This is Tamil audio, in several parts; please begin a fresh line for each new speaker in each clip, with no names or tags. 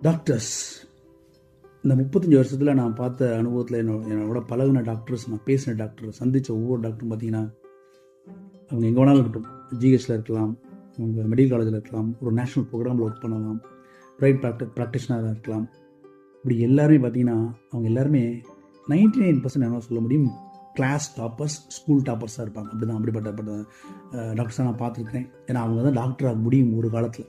டாக்டர்ஸ் இந்த 35 வருஷத்தில் நான் பார்த்த அனுபவத்தில் என்னோட பழகின டாக்டர்ஸ், நான் பேசின டாக்டர், சந்தித்த ஒவ்வொரு டாக்டரும் பார்த்தீங்கன்னா, அவங்க எங்கே வேணாலும் இருக்கட்டும், ஜிஹெச்சில் இருக்கலாம், அவங்க மெடிக்கல் காலேஜில் இருக்கலாம், ஒரு நேஷ்னல் ப்ரோக்ராமில் ஒர்க் பண்ணலாம், ப்ரைவேட் ப்ராக்டிஷனராக இருக்கலாம். இப்படி எல்லாருமே பார்த்தீங்கன்னா, அவங்க எல்லாருமே 99% என்ன சொல்ல முடியும், கிளாஸ் டாப்பர்ஸ், ஸ்கூல் டாப்பர்ஸாக இருப்பாங்க. அப்படிப்பட்ட டாக்டர்ஸாக நான் பார்த்துருக்கிறேன். ஏன்னா அவங்க தான் டாக்டராக முடியும். ஒரு காலத்தில்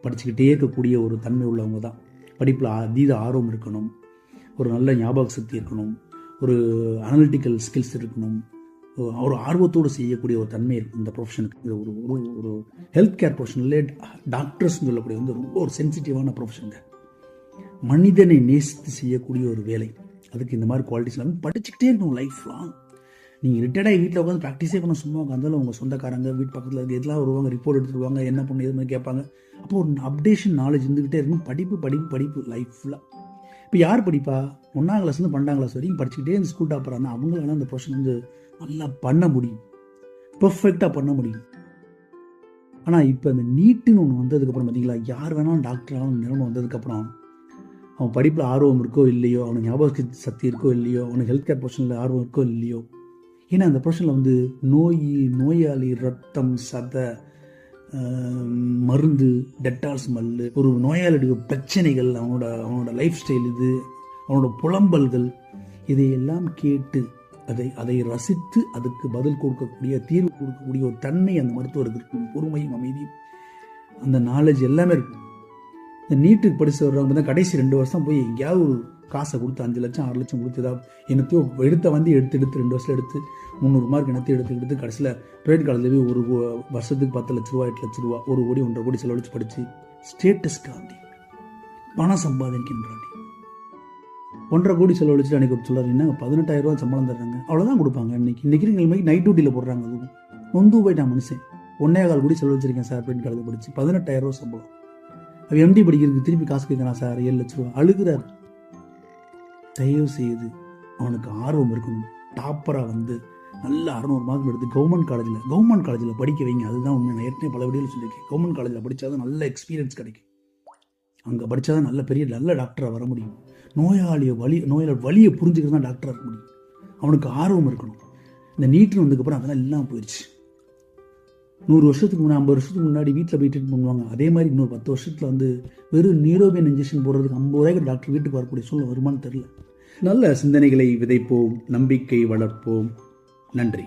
படிச்சுக்கிட்டே இருக்கக்கூடிய ஒரு தன்மை உள்ளவங்க தான். படிப்பில் அதீத ஆர்வம் இருக்கணும், ஒரு நல்ல ஞாபக சக்தி இருக்கணும், ஒரு அனலிட்டிக்கல் ஸ்கில்ஸ் இருக்கணும், ஒரு ஆர்வத்தோடு செய்யக்கூடிய ஒரு தன்மை இருக்கும் இந்த ப்ரொஃபஷனுக்கு. இது ஒரு ஒரு ஹெல்த் கேர் ப்ரொஃபஷனில் டாக்டர்ஸ்னு சொல்லக்கூடிய வந்து ரொம்ப ஒரு சென்சிட்டிவான ப்ரொஃபஷனுங்க. மனிதனை நேசித்து செய்யக்கூடிய ஒரு வேலை. அதுக்கு இந்த மாதிரி குவாலிட்டிஸ் எல்லாமே படிச்சுக்கிட்டே இருக்கணும் லைஃப் லாங். நீங்கள் ரிட்டையர்டாகி வீட்டில் உட்காந்து ப்ராக்டிஸே பண்ண சும்மா உட்காந்தாலும் உங்கள் சொந்தக்காரங்க வீட்டு பக்கத்தில் இருக்கு எல்லாம் வருவாங்க, ரிப்போர்ட் எடுத்துருவாங்க, என்ன பண்ணு எதுவுமே கேட்பாங்க. அப்போ ஒரு அப்டேஷன் நாலேஜ் இருந்துக்கிட்டே இருக்கணும். படிப்பு லைஃப் ஃபுல்லாக. இப்போ யார் படிப்பா? 1ஆம் கிளாஸ்லேருந்து 12ஆம் கிளாஸ் வரைக்கும் படிச்சுக்கிட்டே இந்த ஸ்கூல் டாப்பராக இருந்தால் அவங்களால அந்த ப்ரொஃபஷன் வந்து நல்லா பண்ண முடியும், பெர்ஃபெக்டாக பண்ண முடியும். ஆனால் இப்போ இந்த நீட்டுன்னு ஒன்று வந்ததுக்கப்புறம் பார்த்தீங்களா, யார் வேணாலும் டாக்டர் ஆகணும் நிலைமை வந்ததுக்கப்புறம் அவன் படிப்பில் ஆர்வம் இருக்கோ இல்லையோ, அவனுக்கு ஞாபக சக்தி இருக்கோ இல்லையோ, அவனுக்கு ஹெல்த் கேர் ப்ரொஃபஷனில் ஆர்வம் இருக்கோ இல்லையோ, ஏன்னா அந்த ப்ரொஃபஷனில் வந்து நோயாளி, ரத்தம், சதை, மருந்து, டெட்டால் ஸ்மெல்லு, ஒரு நோயாளியுடைய பிரச்சனைகள், அவனோட லைஃப் ஸ்டைல், இது அவனோட புலம்பல்கள், இதையெல்லாம் கேட்டு அதை ரசித்து அதுக்கு பதில் கொடுக்கக்கூடிய, தீர்வு கொடுக்கக்கூடிய ஒரு தன்மை அந்த மருத்துவருக்கு இருக்கும். பொறுமையும் அமைதியும், அந்த நாலேஜ் எல்லாமே இருக்கும். இந்த நீட்டுக்கு படிச்சு வர்றவங்க தான் கடைசி 2 வருஷம் போய் எங்கேயாவது ஒரு காசை கொடுத்து 5 லட்சம் 6 லட்சம் கொடுத்து ஏதாவது என்னத்தையோ எடுத்து 2 வருஷம் எடுத்து 300 மார்க் என்னத்தையும் எடுத்து கடைசியில் ப்ரைவேட் காலேஜில் போய் ஒரு வருஷத்துக்கு 10 லட்ச ரூபா 8 லட்ச ரூபா 1 கோடி 1.5 கோடி செலவழிச்சு படித்து ஸ்டேட்டஸ்க்காண்டி பணம் சம்பாதிக்கின்றாண்டி 1.5 கோடி செலவழிச்சு அன்றைக்கி ஒரு சொல்கிறாருன்னா 18,000 ரூபா சம்பளம் தர்றாங்க, அவ்வளோதான் கொடுப்பாங்க. இன்னைக்கு நிலைமைக்கு நைட் டியூட்டியில் போடுறாங்க. அதுவும் நொந்து போயிட்டான் மனுஷன். 1.25 கோடி செலவழிச்சிருக்கேன் சார் ப்ரைவேட் காலேஜில் படித்து 18,000 ரூபா சம்பளம். அவன் எம்டி படிக்கிறதுக்கு திருப்பி காசு கேட்குறான் சார் 7 லட்ச ரூபா, அழுகிறார். தயவு செய்து அவனுக்கு ஆர்வம் இருக்கணும். டாப்பராக வந்து நல்ல 600 மார்க் எடுத்து கவர்மெண்ட் காலேஜில் படிக்க வைங்க. அதுதான் உண்மை. நான் ஏற்கனவே பல வீடியோவில் சொல்லியிருக்கேன். கவர்மெண்ட் காலேஜில் படித்தாதான் நல்ல எக்ஸ்பீரியன்ஸ் கிடைக்கும். அங்கே படித்தாதான் நல்ல டாக்டராக வர முடியும். நோயாளி வலியை புரிஞ்சுக்கிறது தான் டாக்டராக இருக்க முடியும். அவனுக்கு ஆர்வம் இருக்கணும். இந்த நீட்டுன்னு வந்ததுக்கப்புறம் அதெல்லாம் இல்லாமல் போயிடுச்சு. 100 வருஷத்துக்கு முன்னாடி 50 வருஷத்துக்கு முன்னாடி வீட்டில் போய் ட்ரீட் பண்ணுவாங்க. அதே மாதிரி இன்னொரு 10 வருஷத்தில் வந்து வெறும் நீரோபியன் இன்ஜெக்ஷன் போடுறதுக்கு 50 ரூபாய்க்கு டாக்டர் வீட்டுக்கு வரக்கூடிய சூழ்நிலை வருமானு தெரியல. நல்ல சிந்தனைகளை விதைப்போம், நம்பிக்கை வளர்ப்போம். நன்றி.